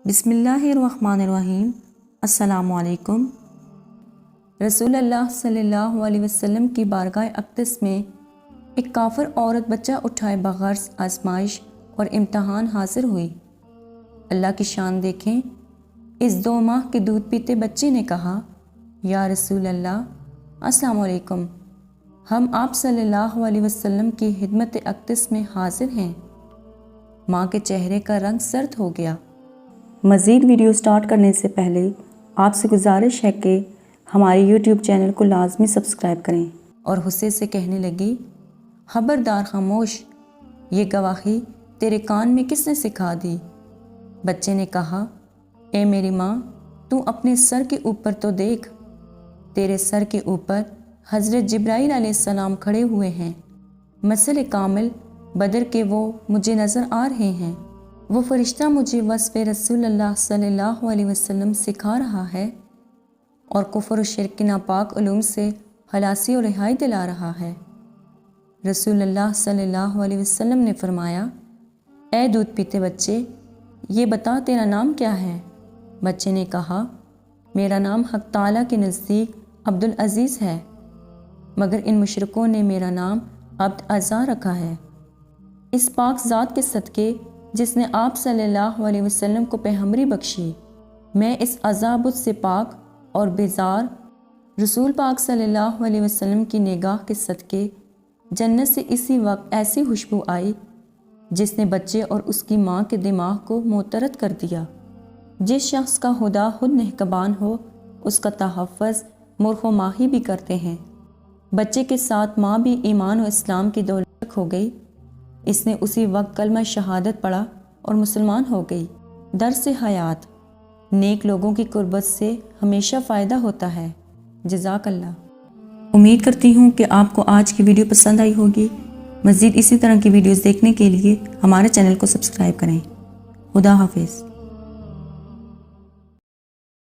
بسم اللہ الرحمن الرحیم۔ السلام علیکم۔ رسول اللہ صلی اللہ علیہ وسلم کی بارگاہ اقدس میں ایک کافر عورت بچہ اٹھائے بغیر آزمائش اور امتحان حاضر ہوئی۔ اللہ کی شان دیکھیں، اس 2 ماہ کے دودھ پیتے بچے نے کہا، یا رسول اللہ السلام علیکم، ہم آپ صلی اللہ علیہ وسلم کی خدمت اقدس میں حاضر ہیں۔ ماں کے چہرے کا رنگ سرد ہو گیا۔ مزید ویڈیو سٹارٹ کرنے سے پہلے آپ سے گزارش ہے کہ ہماری یوٹیوب چینل کو لازمی سبسکرائب کریں، اور غصے سے کہنے لگی، خبردار خاموش، یہ گواہی تیرے کان میں کس نے سکھا دی؟ بچے نے کہا، اے میری ماں، تو اپنے سر کے اوپر تو دیکھ، تیرے سر کے اوپر حضرت جبرائیل علیہ السلام کھڑے ہوئے ہیں، مثل کامل بدر کے وہ مجھے نظر آ رہے ہیں۔ وہ فرشتہ مجھے وصف رسول اللہ صلی اللہ علیہ وسلم سکھا رہا ہے اور کفر و شرک کے ناپاک علوم سے خلاصی اور رہائی دلا رہا ہے۔ رسول اللہ صلی اللہ علیہ وسلم نے فرمایا، اے دودھ پیتے بچے، یہ بتا تیرا نام کیا ہے؟ بچے نے کہا، میرا نام حق تعالیٰ کے نزدیک عبدالعزیز ہے، مگر ان مشرکوں نے میرا نام عبد اعزا رکھا ہے۔ اس پاک ذات کے صدقے جس نے آپ صلی اللہ علیہ وسلم کو پیغمبری بخشی، میں اس عذاب سے پاک اور بیزار رسول پاک صلی اللہ علیہ وسلم کی نگاہ کے صدقے جنت سے اسی وقت ایسی خوشبو آئی جس نے بچے اور اس کی ماں کے دماغ کو معترد کر دیا۔ جس شخص کا خدا خود نگہبان ہو، اس کا تحفظ مرغ و ماہی بھی کرتے ہیں۔ بچے کے ساتھ ماں بھی ایمان و اسلام کی دولت ہو گئی۔ اس نے اسی وقت کلمہ شہادت پڑھا اور مسلمان ہو گئی۔ درس حیات، نیک لوگوں کی قربت سے ہمیشہ فائدہ ہوتا ہے۔ جزاک اللہ۔ امید کرتی ہوں کہ آپ کو آج کی ویڈیو پسند آئی ہوگی۔ مزید اسی طرح کی ویڈیوز دیکھنے کے لیے ہمارے چینل کو سبسکرائب کریں۔ خدا حافظ۔